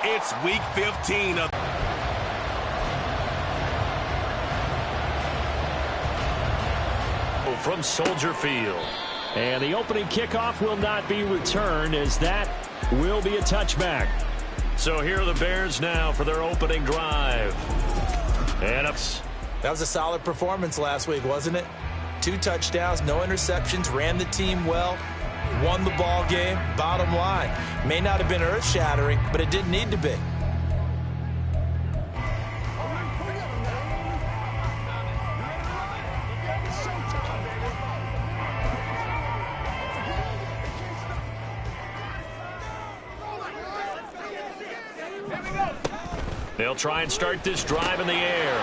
It's Week 15 of... from Soldier Field. And the opening kickoff will not be returned, as that will be a touchback. So here are the Bears now for their opening drive. And that was a solid performance last week, wasn't it? 2 touchdowns, no interceptions, ran the team well, won the ball game. Bottom line, may not have been earth-shattering, but it didn't need to be. They'll try and start this drive in the air.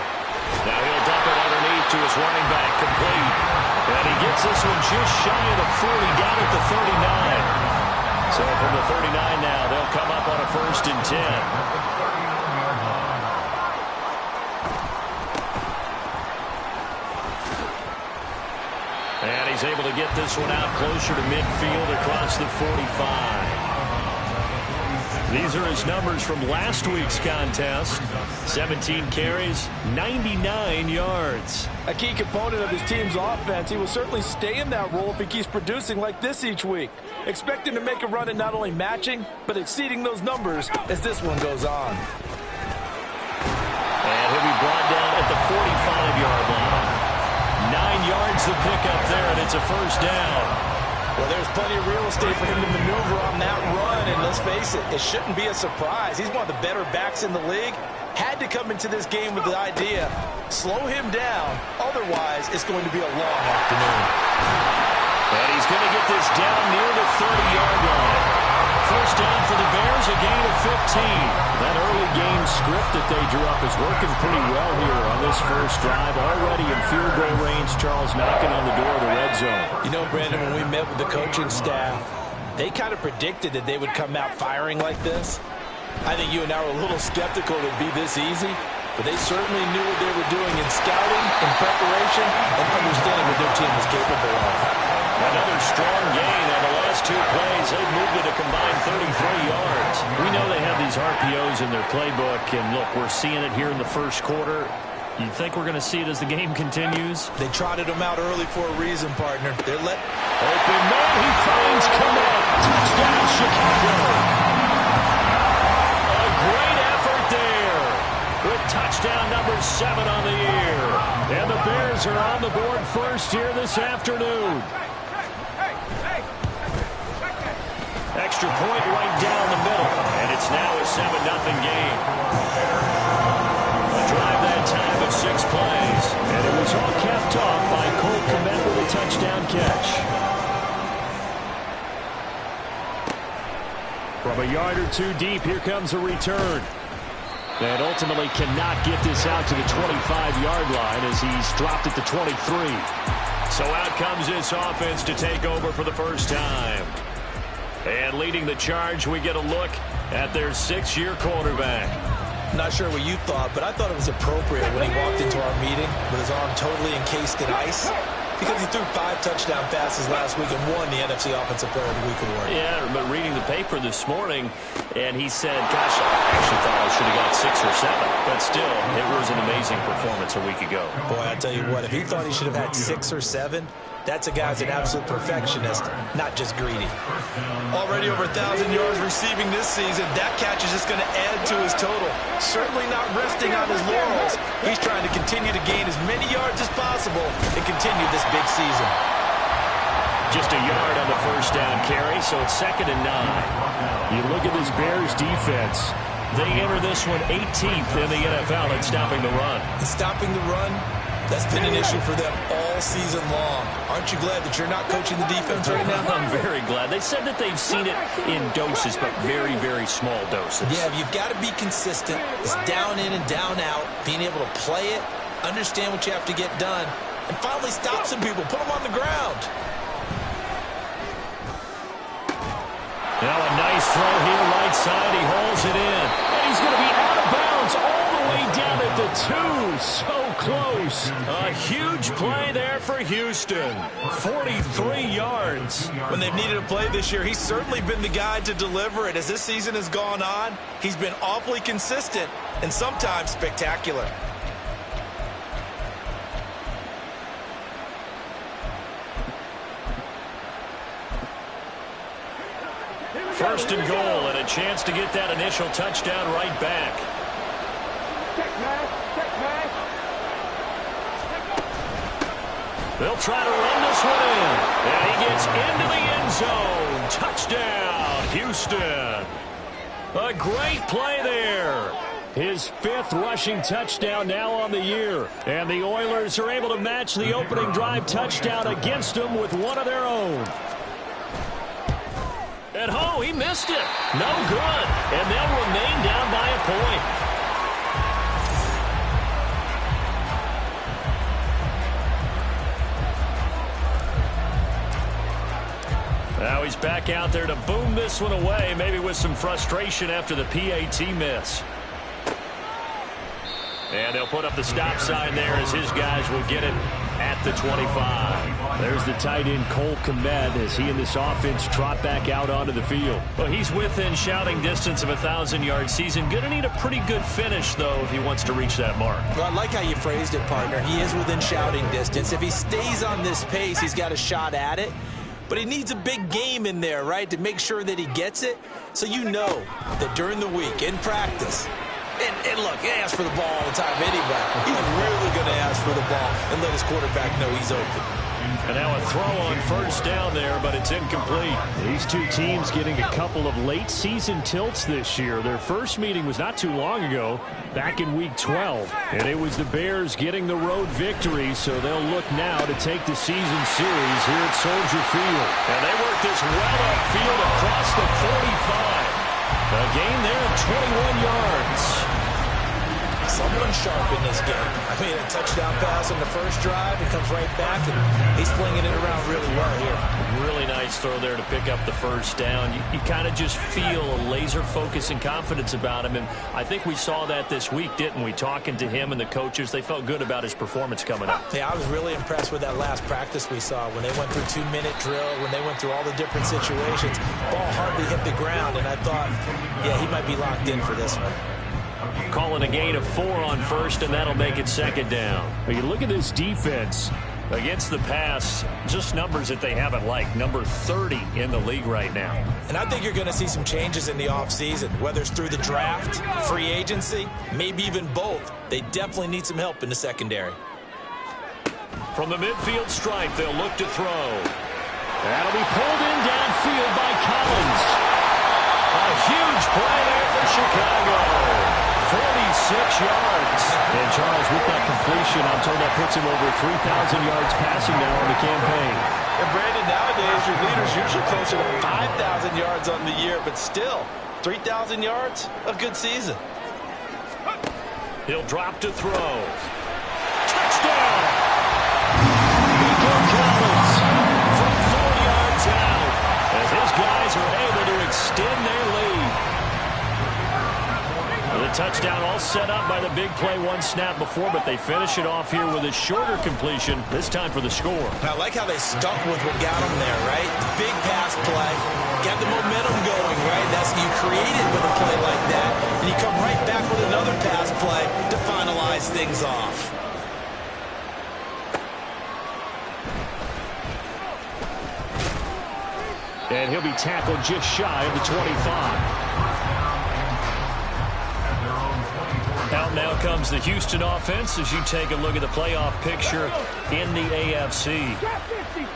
Now he'll dump it underneath to his running back, complete. And he gets this one just shy of the 40, down at the 39. So from the 39 now, they'll come up on a 1st and 10. And he's able to get this one out closer to midfield across the 45. These are his numbers from last week's contest. 17 carries, 99 yards. A key component of his team's offense. He will certainly stay in that role if he keeps producing like this each week. Expect him to make a run in not only matching, but exceeding those numbers as this one goes on. And he'll be brought down at the 45-yard line. 9 yards to pick up there, and it's a 1st down. Well, there's plenty of real estate for him to maneuver on that run, and let's face it, it shouldn't be a surprise. He's one of the better backs in the league. Had to come into this game with the idea, slow him down, otherwise it's going to be a long afternoon. And he's going to get this down near the 30-yard line. 1st down for the Bears, a gain of 15. That early game script that they drew up is working pretty well here on this 1st drive. Already in field goal range, Charles knocking on the door of the red zone. You know, Brandon, when we met with the coaching staff, they kind of predicted that they would come out firing like this. I think you and I were a little skeptical it would be this easy, but they certainly knew what they were doing in scouting, in preparation, and understanding what their team was capable of. Another strong gain on the last 2 plays. They've moved it a combined 33 yards. We know they have these RPOs in their playbook, and look, we're seeing it here in the 1st quarter. You think we're going to see it as the game continues? They trotted him out early for a reason, partner. They're open man, he finds Komet. Touchdown, Chicago. A great effort there with touchdown number 7 on the year. And the Bears are on the board first here this afternoon. Extra point right down the middle, and it's now a 7-0 game. A drive that time of 6 plays, and it was all capped off by Cole Kmet with a touchdown catch. From a yard or 2 deep, here comes a return. And ultimately cannot get this out to the 25-yard line as he's dropped at the 23. So out comes this offense to take over for the 1st time. And leading the charge, we get a look at their 6th-year quarterback. Not sure what you thought, but I thought it was appropriate when he walked into our meeting with his arm totally encased in ice, because he threw 5 touchdown passes last week and won the NFC Offensive Player of the Week award. Yeah, but reading the paper this morning, and he said, gosh, I actually thought I should have got 6 or 7. But still, it was an amazing performance a week ago. Boy, I tell you what, if he thought he should have had 6 or 7, that's a guy who's an absolute perfectionist, not just greedy. Already over 1,000 yards receiving this season. That catch is just going to add to his total. Certainly not resting on his laurels. He's trying to continue to gain as many yards as possible and continue this big season. Just a yard on the 1st down carry, so it's 2nd and 9. You look at this Bears defense. They enter this one 18th in the NFL at stopping the run. And stopping the run, that's been an issue for them all season long. Aren't you glad that you're not coaching the defense right now? I'm very glad. They said that they've seen it in doses, but very, very small doses. Yeah, you've got to be consistent. It's down in and down out, being able to play it, understand what you have to get done, and finally stop some people, put them on the ground. Now a nice throw here, right side. He hauls it in. And he's going to be out of bounds all the way down to at the 2. So close. A huge play there for Houston. 43 yards. When they've needed a play this year, he's certainly been the guy to deliver it. As this season has gone on, he's been awfully consistent and sometimes spectacular. First and goal, and a chance to get that initial touchdown right back. They'll try to run this one in. And he gets into the end zone. Touchdown, Houston. A great play there. His 5th rushing touchdown now on the year. And the Oilers are able to match the opening drive touchdown against them with one of their own. And oh, he missed it. No good. And they'll remain down by a point. Now he's back out there to boom this one away, maybe with some frustration after the PAT miss. And they'll put up the stop sign there as his guys will get it at the 25. There's the tight end Cole Kmet as he and this offense trot back out onto the field. Well, he's within shouting distance of a 1,000-yard season. Going to need a pretty good finish, though, if he wants to reach that mark. Well, I like how you phrased it, partner. He is within shouting distance. If he stays on this pace, he's got a shot at it. But he needs a big game in there, right, to make sure that he gets it. So you know that during the week, in practice, and look, he asks for the ball all the time anyway. He's really going to ask for the ball and let his quarterback know he's open. And now a throw on first down there, but it's incomplete. These two teams getting a couple of late season tilts this year. Their first meeting was not too long ago, back in week 12. And it was the Bears getting the road victory, so they'll look now to take the season series here at Soldier Field. And they work this well upfield across the 45. A gain there of 21 yards. Someone sharp in this game. I mean, a touchdown pass on the first drive. He comes right back, and he's flinging it around really well here. Really nice throw there to pick up the first down. You kind of just feel a laser focus and confidence about him, and I think we saw that this week, didn't we? Talking to him and the coaches, they felt good about his performance coming up. Yeah, I was really impressed with that last practice we saw when they went through 2-minute drill, when they went through all the different situations. Ball hardly hit the ground, and I thought, yeah, he might be locked in for this one. Calling a gain of 4 on first, and that'll make it second down. But you look at this defense against the pass, just numbers that they haven't liked. Number 30 in the league right now. And I think you're going to see some changes in the offseason, whether it's through the draft, free agency, maybe even both. They definitely need some help in the secondary. From the midfield stripe, they'll look to throw. That'll be pulled in downfield by Collins. A huge play there for Chicago. 46 yards. And Charles, with that completion, I'm told that puts him over 3,000 yards passing now on the campaign. And Brandon, nowadays your leader's usually closer to 5,000 yards on the year, but still, 3,000 yards, a good season. He'll drop to throw. Touchdown! Nico Collins from 4 yards out as his guys are able to extend their lead. The touchdown all set up by the big play one snap before, but they finish it off here with a shorter completion, this time for the score. I like how they stuck with what got them there, right? The big pass play, got the momentum going, right? That's you create it with a play like that, and you come right back with another pass play to finalize things off. And he'll be tackled just shy of the 25. Out now comes the Houston offense as you take a look at the playoff picture in the AFC.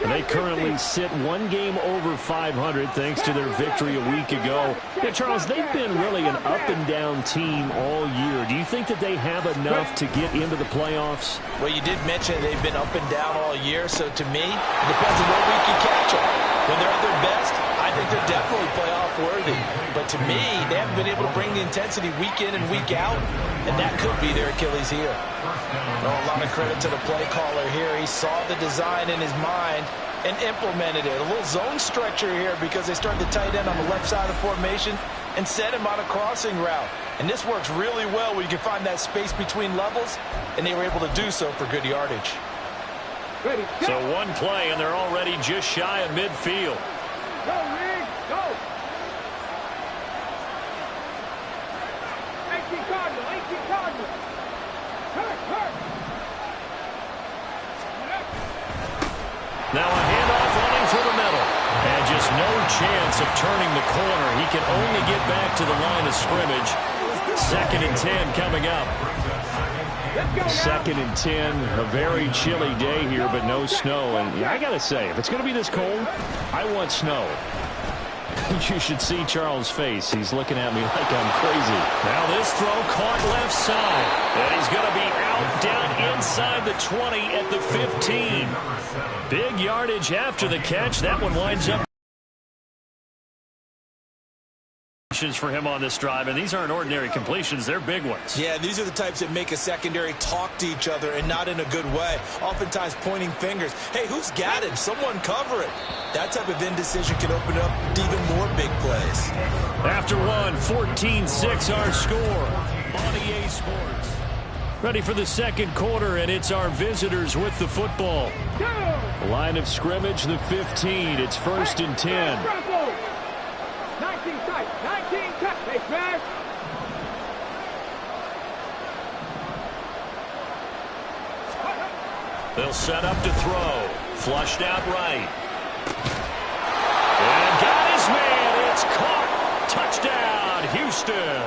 They currently sit one game over 500 thanks to their victory a week ago. Yeah, Charles, they've been really an up-and-down team all year. Do you think that they have enough to get into the playoffs? Well, you did mention they've been up and down all year, so to me, it depends on what week you catch them. When they're at their best, I think they're definitely playoff worthy. But to me, they haven't been able to will bring the intensity week in and week out, and that could be their Achilles heel. A lot of credit to the play caller here. He saw the design in his mind and implemented it. A little zone stretcher here because they started the tight end on the left side of the formation and set him on a crossing route. And this works really well where you can find that space between levels, and they were able to do so for good yardage. So one play, and they're already just shy of midfield. Go, Rick, go! 18 Cardinal. Hurt. Now a handoff running for the middle. And just no chance of turning the corner. He can only get back to the line of scrimmage. 2nd and 10 coming up. 2nd and 10, a very chilly day here, but no snow. And I got to say, if it's going to be this cold, I want snow. You should see Charles' face. He's looking at me like I'm crazy. Now this throw caught left side. And he's going to be out down inside the 20 at the 15. Big yardage after the catch. That one winds up for him on this drive, and these aren't ordinary completions. They're big ones. Yeah, these are the types that make a secondary talk to each other, and not in a good way. Oftentimes pointing fingers. Hey, who's got him? Someone cover it. That type of indecision can open up to even more big plays. After one, 14-6 our score on EA Sports. Ready for the second quarter, and it's our visitors with the football. Line of scrimmage, the 15. It's 1st and 10. 19 tight, 19 tight. Hey, Trash. They'll set up to throw. Flushed out right. And got his man. It's caught. Touchdown, Houston.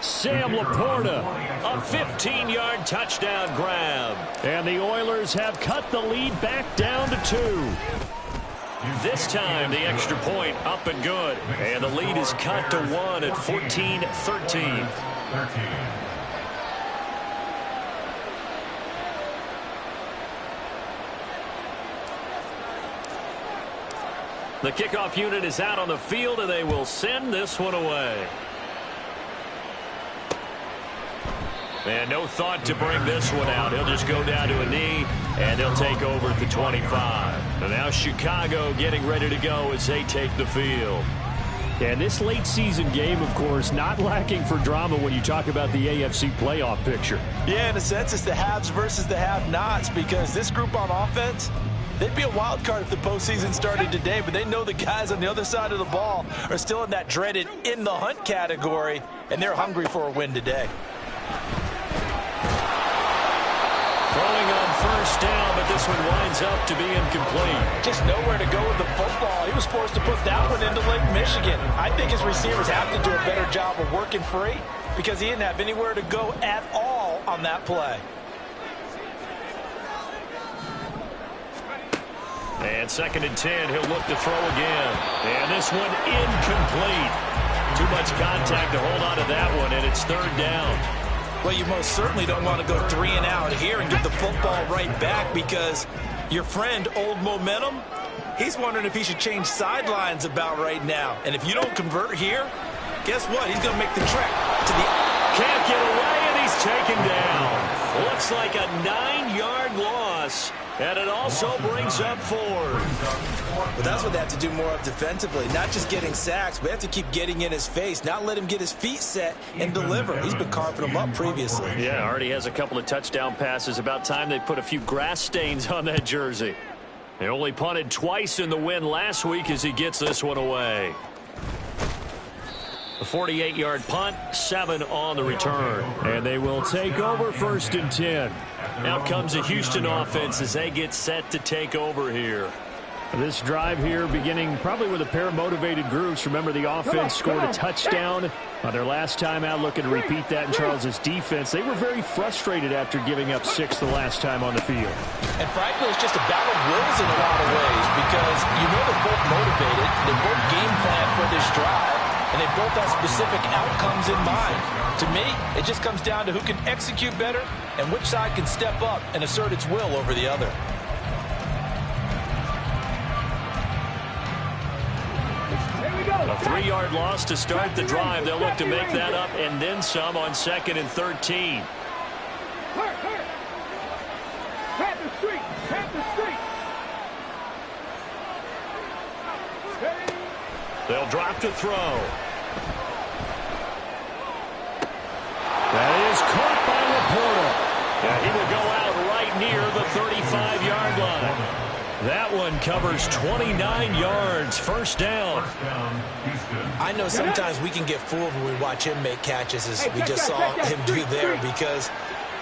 Sam Laporta, a 15-yard touchdown grab. And the Oilers have cut the lead back down to 2. This time, the extra point up and good. And the lead is cut to 1 at 14-13. The kickoff unit is out on the field, and they will send this one away. And no thought to bring this one out. He'll just go down to a knee, and they'll take over at the 25. And now Chicago getting ready to go as they take the field. And this late season game, of course, not lacking for drama when you talk about the AFC playoff picture. Yeah, in a sense, it's the haves versus the have-nots, because this group on offense, they'd be a wild card if the postseason started today, but they know the guys on the other side of the ball are still in that dreaded in-the-hunt category, and they're hungry for a win today. Throwing on 1st down, but this one winds up to be incomplete. Just nowhere to go with the football. He was forced to put that one into Lake Michigan. I think his receivers have to do a better job of working free because he didn't have anywhere to go at all on that play. And 2nd and 10, he'll look to throw again. And this one incomplete. Too much contact to hold on to that one, and it's 3rd down. Well, you most certainly don't want to go 3 and out here and get the football right back, because your friend, Old Momentum, he's wondering if he should change sidelines about right now. And if you don't convert here, guess what? He's going to make the trek to the... Can't get away, and he's taken down. Looks like a 9-yard loss. And it also brings up 4. But that's what they have to do more of defensively. Not just getting sacks, but they have to keep getting in his face, not let him get his feet set and deliver. He's been carving them up previously. Yeah, already has a couple of touchdown passes. About time they put a few grass stains on that jersey. They only punted twice in the win last week as he gets this one away. A 48-yard punt, 7 on the return. And they will take over 1st and 10. Now comes the Houston offense as they get set to take over here. This drive here beginning probably with a pair of motivated groups. Remember, the offense scored a touchdown on their last time out. Looking to repeat that in Charles's defense. They were very frustrated after giving up 6 the last time on the field. And frankly, it's just a battle of wills in a lot of ways, because you know they're both motivated. They both game plan for this drive, and they both have specific outcomes in mind. To me, it just comes down to who can execute better and which side can step up and assert its will over the other. Here we A 3-yard loss to start the drive. They'll look to make that up and then some on 2nd and 13. Pat the street. They'll drop to throw. That is caught by Laporta. And he will go out right near the 35-yard line. That one covers 29 yards. First down. I know sometimes we can get fooled when we watch him make catches, as we just saw him do there, because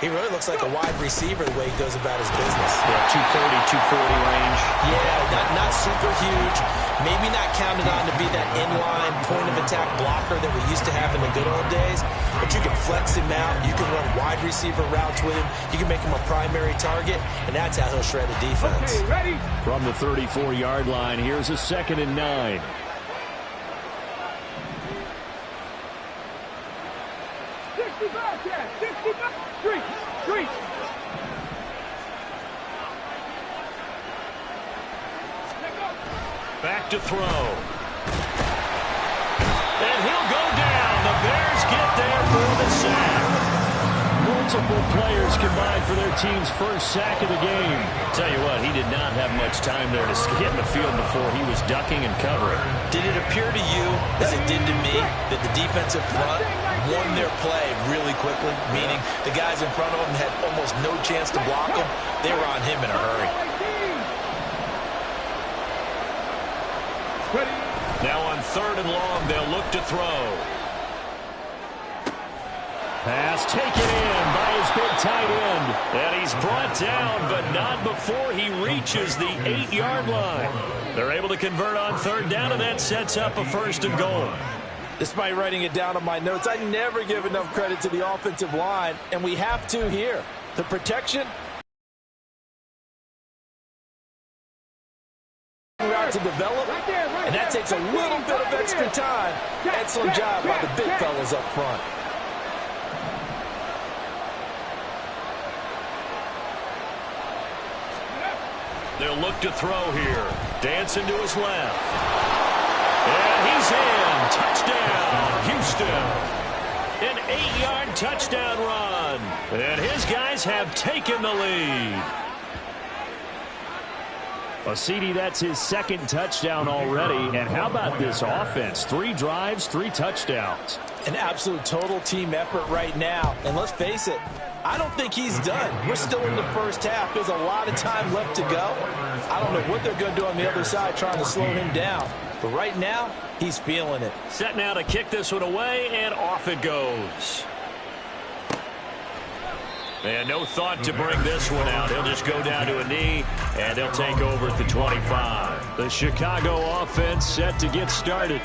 he really looks like a wide receiver the way he goes about his business. Yeah, 230, 240 range. Yeah, not super huge. Maybe not counted on to be that inline point-of-attack blocker that we used to have in the good old days. But you can flex him out. You can run wide receiver routes with him. You can make him a primary target, and that's how he'll shred a defense. Okay, ready? From the 34-yard line, here's a 2nd and 9. Street. Back to throw. And he'll go down. The Bears get there for the sack. Multiple players combined for their team's first sack of the game. Tell you what, he did not have much time there to get in the field before he was ducking and covering. Did it appear to you, as it did to me, that the defensive front won their play really quickly? Meaning the guys in front of him had almost no chance to block him. They were on him in a hurry. Now on 3rd and long, they'll look to throw. Pass taken in by his big tight end. And he's brought down, but not before he reaches the 8-yard line. They're able to convert on 3rd down, and that sets up a 1st and goal. Despite writing it down on my notes, I never give enough credit to the offensive line, and we have to here. The protection to develop, and that takes a little bit of extra time. Excellent job by the big fellas up front. They'll look to throw here. Dancing to his left. And he's in. Touchdown, Houston. An 8-yard touchdown run. And his guys have taken the lead. Well, CD, that's his 2nd touchdown already. And how about this offense? 3 drives, 3 touchdowns. An absolute total team effort right now. And let's face it, I don't think he's done. We're still in the first half. There's a lot of time left to go. I don't know what they're going to do on the other side trying to slow him down. But right now, he's feeling it. Set now to kick this one away, and off it goes. And no thought to bring this one out. He'll just go down to a knee, and they'll take over at the 25. The Chicago offense set to get started.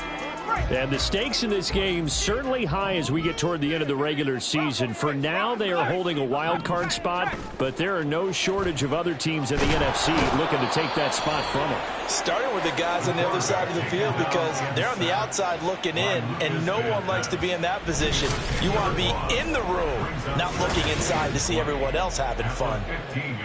And the stakes in this game certainly high as we get toward the end of the regular season. For now, they are holding a wild card spot, but there are no shortage of other teams in the NFC looking to take that spot from them. Starting with the guys on the other side of the field, because they're on the outside looking in, and no one likes to be in that position. You want to be in the room, not looking inside to see everyone else having fun.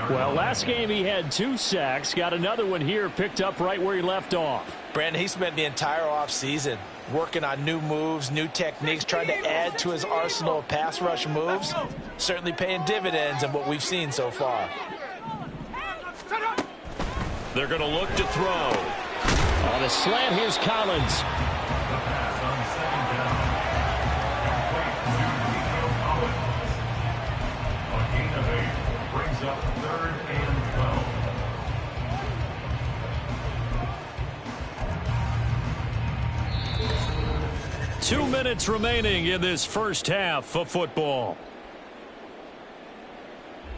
Well, last game he had 2 sacks, got another one here picked up right where he left off. Brandon, he spent the entire offseason working on new moves, new techniques, trying to add to his arsenal of pass rush moves. Certainly paying dividends in what we've seen so far. They're going to look to throw. On a slant, here's Collins. Brings up 3rd and 12. 2 minutes remaining in this first half of football.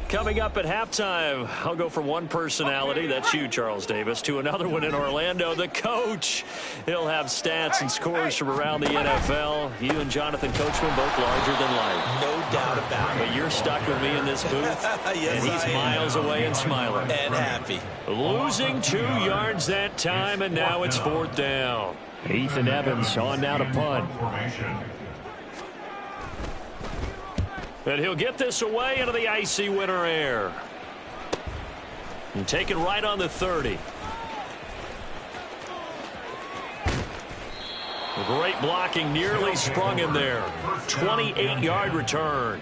Coming up at halftime, I'll go from one personality, that's you, Charles Davis, to another one in Orlando, the coach. He'll have stats and scores from around the NFL. You and Jonathan Coachman, both larger than life. No doubt about it. But you're stuck with me in this booth, Yes, and he's miles away and smiling. And happy. Losing 2 yards that time, and now it's 4th down. Ethan Evans on now to punt. And he'll get this away into the icy winter air. And take it right on the 30. Great blocking, nearly sprung him there. 28-yard return.